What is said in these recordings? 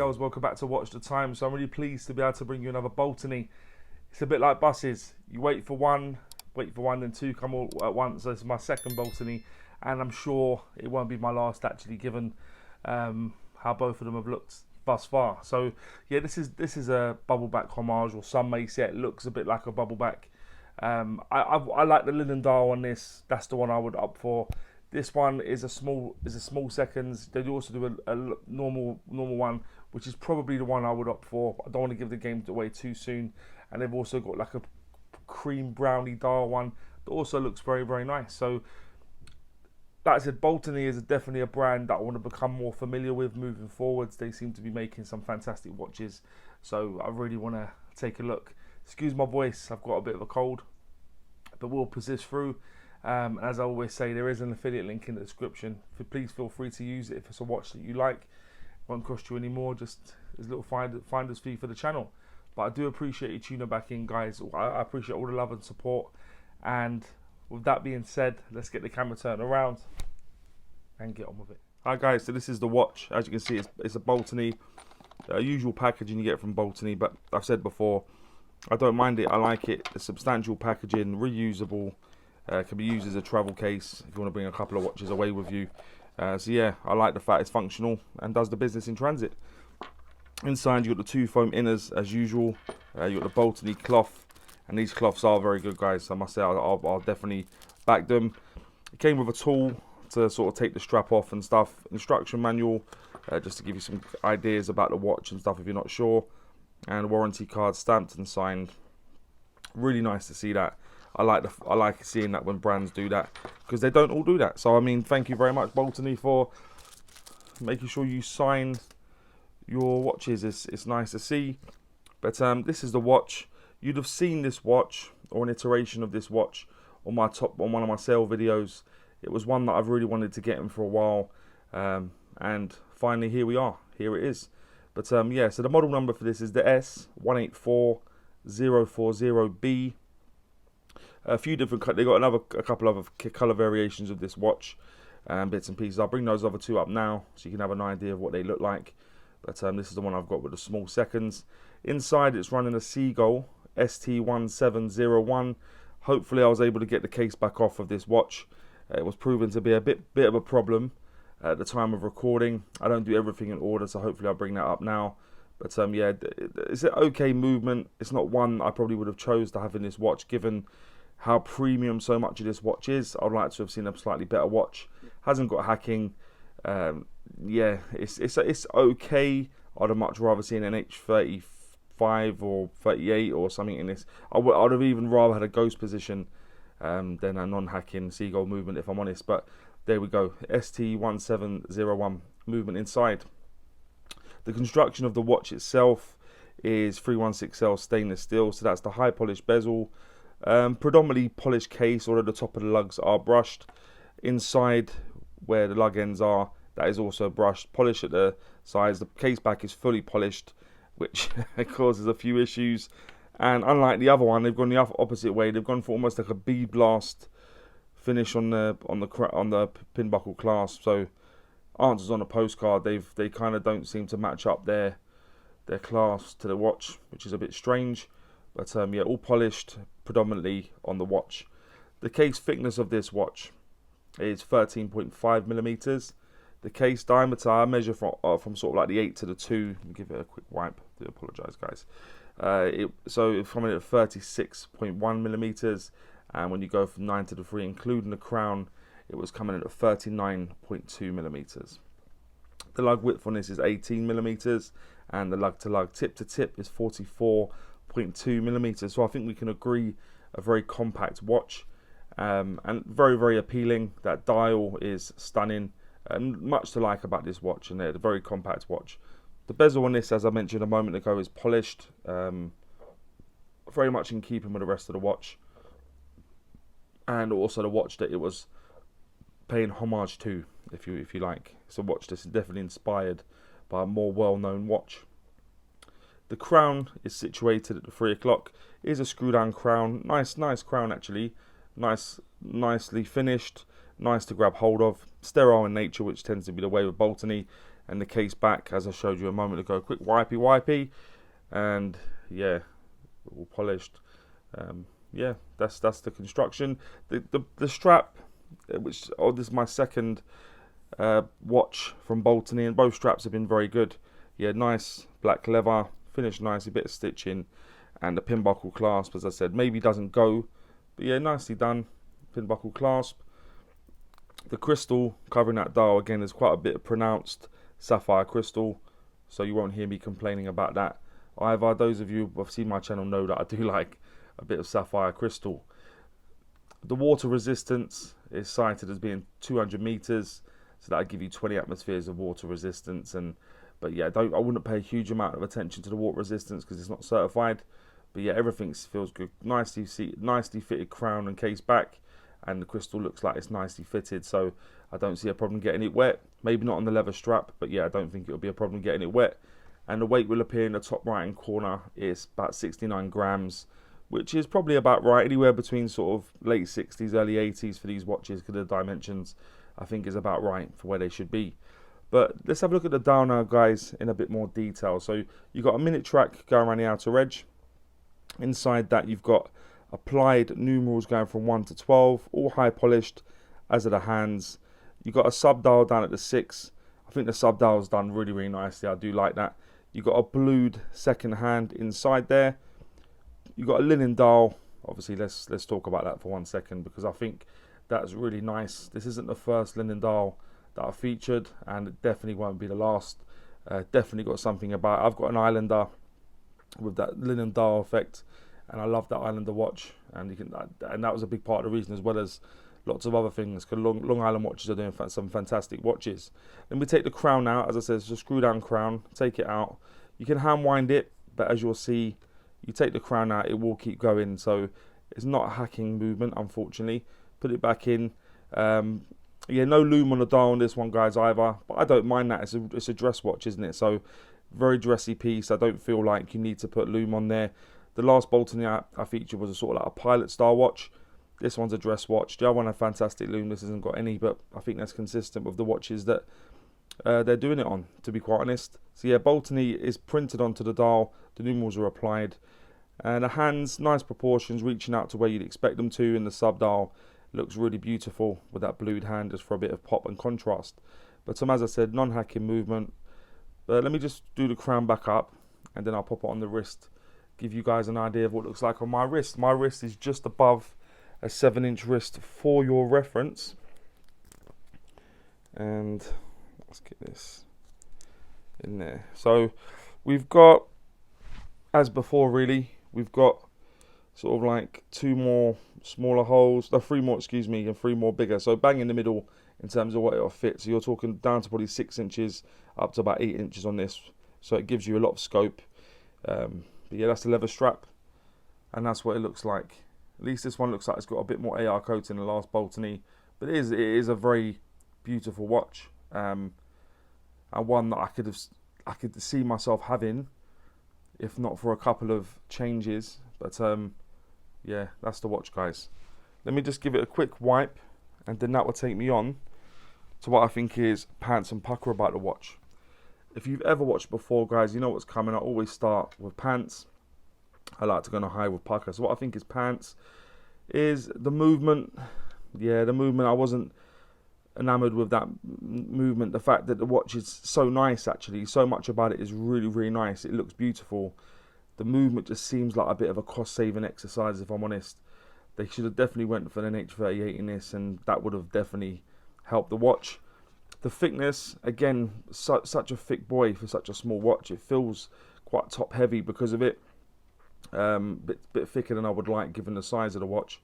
girls, welcome back to Watch the Time. So I'm really pleased to be able to bring you another Baltany. It's a bit like buses. You wait for one, then two come all at once. So it's my second Baltany, and I'm sure it won't be my last actually, given how both of them have looked thus far. So yeah, this is a Bubbleback homage, or some may say it looks a bit like a Bubbleback. I like the linen dial on this. That's the one I would opt for. This one is a small seconds. They do also do a normal one, which is probably the one I would opt for. I don't want to give the game away too soon. And they've also got like a cream brownie dial one that also looks very, very nice. So like I said, Baltany is definitely a brand that I want to become more familiar with moving forwards. They seem to be making some fantastic watches, so I really want to take a look. Excuse my voice, I've got a bit of a cold, but we'll persist through. As I always say, there is an affiliate link in the description. Please feel free to use it if it's a watch that you like. It won't cost you any more, just as a little finder's fee for the channel. But I do appreciate you tuning back in, guys. I appreciate all the love and support. And with that being said, let's get the camera turned around and get on with it. Hi guys, so this is the watch. As you can see, it's a Baltany. Usual packaging you get from Baltany, but I've said before, I don't mind it. I like it. The substantial packaging, reusable. Can be used as a travel case if you want to bring a couple of watches away with you. So yeah, I like the fact it's functional and does the business in transit. Inside you got the two foam inners as usual. You got the Baltany cloth, and these cloths are very good, guys. I must say I'll definitely back them. It came with a tool to sort of take the strap off and stuff. Instruction manual, just to give you some ideas about the watch and stuff if you're not sure. And warranty card stamped and signed. Really nice to see that. I like seeing that when brands do that, because they don't all do that. So I mean, thank you very much, Baltany, for making sure you sign your watches. It's nice to see. But this is the watch. You'd have seen this watch or an iteration of this watch on one of my sale videos. It was one that I've really wanted to get in for a while, and finally here we are. Here it is. But yeah, so the model number for this is the S184040B. A few different, they got a couple of color variations of this watch, bits and pieces. I'll bring those other two up now so you can have an idea of what they look like. But this is the one I've got with the small seconds. Inside it's running a Seagull ST1701. Hopefully I was able to get the case back off of this watch. It was proven to be a bit of a problem at the time of recording. I don't do everything in order, so hopefully I'll bring that up now. But yeah, it's an okay movement. It's not one I probably would have chose to have in this watch, given how premium so much of this watch is. I'd like to have seen a slightly better watch. Hasn't got hacking. Yeah, it's okay. I'd have much rather seen an H35 or 38 or something in this. I'd have even rather had a ghost position than a non-hacking Seagull movement, if I'm honest. But there we go. ST1701 movement inside. The construction of the watch itself is 316L stainless steel, so that's the high polished bezel. Predominantly polished case, although the top of the lugs are brushed. Inside where the lug ends are, that is also brushed. Polish at the sides. The case back is fully polished, which causes a few issues. And unlike the other one, they've gone the opposite way. They've gone for almost like a bead blast finish on the pin buckle clasp. So answers on a postcard, they kind of don't seem to match up their clasp to the watch, which is a bit strange. But yeah, all polished predominantly on the watch. The case thickness of this watch is 13.5 millimeters. The case diameter, I measure from sort of like the 8 to the 2. Let me give it a quick wipe. I do apologise, guys. So it's coming at 36.1 millimeters, and when you go from 9 to the 3, including the crown, it was coming in at 39.2 millimeters. The lug width on this is 18 millimeters, and the lug to lug, tip to tip, is 44.2 millimeters. So I think we can agree a very compact watch, and very, very appealing. That dial is stunning, and much to like about this watch, and they're a very compact watch. The bezel on this, as I mentioned a moment ago, is polished, very much in keeping with the rest of the watch, and also the watch that it was paying homage to, if you like. It's a watch that's definitely inspired by a more well-known watch. The crown is situated at the 3 o'clock. It is a screw-down crown. Nice crown actually. Nicely finished. Nice to grab hold of. Sterile in nature, which tends to be the way with Baltany. and the case back, as I showed you a moment ago, quick wipey, and yeah, all polished. Yeah, that's the construction. The strap, which this is my second watch from Baltany, and both straps have been very good. Yeah, nice black leather, finished nicely, bit of stitching, and the pin buckle clasp, as I said, maybe doesn't go, but yeah, nicely done. Pin buckle clasp. The crystal covering that dial again is quite a bit of pronounced sapphire crystal, so you won't hear me complaining about that either. Those of you who have seen my channel know that I do like a bit of sapphire crystal. The water resistance is cited as being 200 meters, so that'll give you 20 atmospheres of water resistance. But yeah, I wouldn't pay a huge amount of attention to the water resistance because it's not certified. But yeah, everything feels good. Nicely fitted crown and case back, and the crystal looks like it's nicely fitted, so I don't see a problem getting it wet. Maybe not on the leather strap, but yeah, I don't think it'll be a problem getting it wet. And the weight will appear in the top right hand corner. It's about 69 grams, which is probably about right, anywhere between sort of late 60s, early 80s for these watches, because the dimensions I think is about right for where they should be. But let's have a look at the dial now, guys, in a bit more detail. So you've got a minute track going around the outer edge. Inside that you've got applied numerals going from 1 to 12, all high polished, as are the hands. You've got a sub dial down at the 6. I think the sub dial is done really, really nicely. I do like that. You've got a blued second hand inside there. You've got a linen dial. Obviously, let's talk about that for 1 second, because I think that's really nice. This isn't the first linen dial that I featured, and it definitely won't be the last. Definitely got something about it. I've got an Islander with that linen dial effect, and I love that Islander watch, and that was a big part of the reason, as well as lots of other things, because Long Island watches are doing some fantastic watches. Then we take the crown out. As I said, it's a screw down crown. Take it out. You can hand wind it, but as you'll see, you take the crown out, it will keep going, so it's not a hacking movement, unfortunately. Put it back in. Yeah, no loom on the dial on this one, guys, either, but I don't mind that. It's a dress watch, isn't it? So very dressy piece. I don't feel like you need to put loom on there. The last Baltany I featured was a sort of like a pilot style watch. This one's a dress watch. The other one had fantastic loom. This hasn't got any, but I think that's consistent with the watches that they're doing it on, to be quite honest. So yeah, Baltany is printed onto the dial. The numerals are applied. And the hands, nice proportions, reaching out to where you'd expect them to. In the sub dial, looks really beautiful with that blued hand, just for a bit of pop and contrast. But as I said, non-hacking movement. But let me just do the crown back up, and then I'll pop it on the wrist. Give you guys an idea of what it looks like on my wrist. My wrist is just above a 7-inch wrist for your reference. And let's get this in there. So we've got, as before really, we've got sort of like 2 more smaller holes, 3 more, excuse me, and 3 more bigger. So bang in the middle in terms of what it'll fit. So you're talking down to probably 6 inches up to about 8 inches on this. So it gives you a lot of scope. But yeah, that's the leather strap, and that's what it looks like. At least this one looks like it's got a bit more AR coating than the last Baltany, but it is a very beautiful watch, and one that I could see myself having, if not for a couple of changes. But yeah, that's the watch, guys. Let me just give it a quick wipe, and then that will take me on to what I think is pants and pucker about the watch. If you've ever watched before, guys, you know what's coming. I always start with pants. I like to go on a high with pucker. So what I think is pants is the movement. Yeah, the movement. I wasn't enamored with that movement. The fact that the watch is so nice, actually. So much about it is really, really nice. It looks beautiful. The movement just seems like a bit of a cost-saving exercise, if I'm honest. They should have definitely went for an H38 in this, and that would have definitely helped the watch. The thickness, again, such a thick boy for such a small watch. It feels quite top heavy because of it. Bit thicker than I would like, given the size of the watch.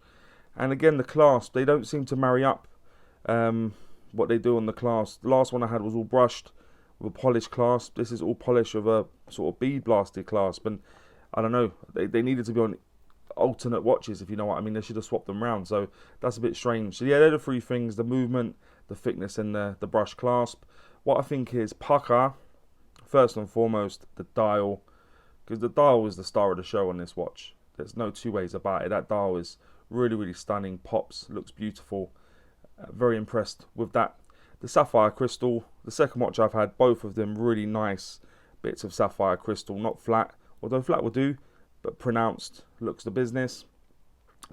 And again, the clasp, they don't seem to marry up what they do on the clasp. The last one I had was all brushed with a polished clasp. This is all polished with a sort of bead blasted clasp. And I don't know, they needed to be on alternate watches, if you know what I mean. They should have swapped them around, so that's a bit strange. So yeah, they're the 3 things: the movement, the thickness, and the brush clasp. What I think is pucker, first and foremost, the dial, because the dial is the star of the show on this watch. There's no 2 ways about it. That dial is really, really stunning, pops, looks beautiful. Very impressed with that. The sapphire crystal, The second watch I've had, both of them really nice bits of sapphire crystal, not flat, although flat will do, but pronounced, looks the business.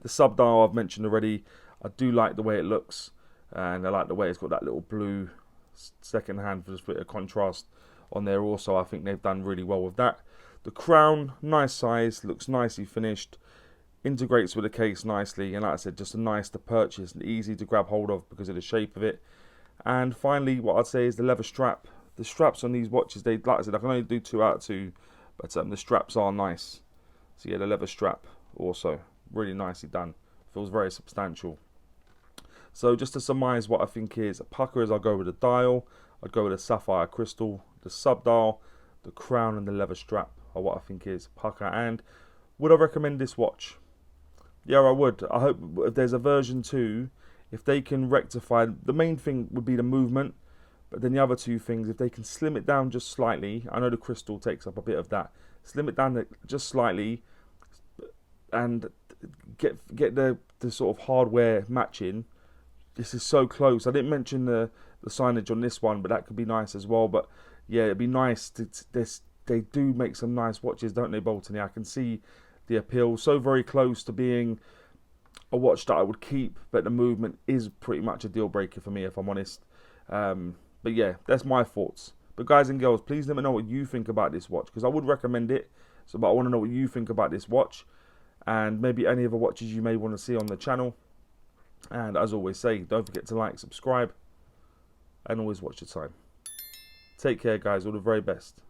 The sub dial I've mentioned already, I do like the way it looks, and I like the way it's got that little blue second hand for just a bit of contrast on there also. I think they've done really well with that. The crown, nice size, looks nicely finished, integrates with the case nicely, and like I said, just a nice to purchase and easy to grab hold of because of the shape of it. And finally, what I'd say is the leather strap. The straps on these watches, they, like I said, I can only do 2 out of 2, but the straps are nice. So yeah, the leather strap also really nicely done. Feels very substantial. So just to surmise what I think is a Pukka is, I'll go with the dial, I'd go with the sapphire crystal, the sub dial, the crown and the leather strap are what I think is Pukka. And would I recommend this watch? Yeah, I would. I hope if there's a version 2, if they can rectify, the main thing would be the movement, but then the other 2 things, if they can slim it down just slightly, I know the crystal takes up a bit of that, slim it down just slightly and get the sort of hardware matching. This is so close. I didn't mention the signage on this one, but that could be nice as well. But yeah, it'd be nice to they do make some nice watches, don't they, Baltany? I can see the appeal. So very close to being a watch that I would keep, but the movement is pretty much a deal breaker for me, if I'm honest. But yeah, that's my thoughts. But guys and girls, please let me know what you think about this watch, because I would recommend it. So, but I want to know what you think about this watch, and maybe any other watches you may want to see on the channel. And as always say, don't forget to like, subscribe, and always watch your time. Take care, guys. All the very best.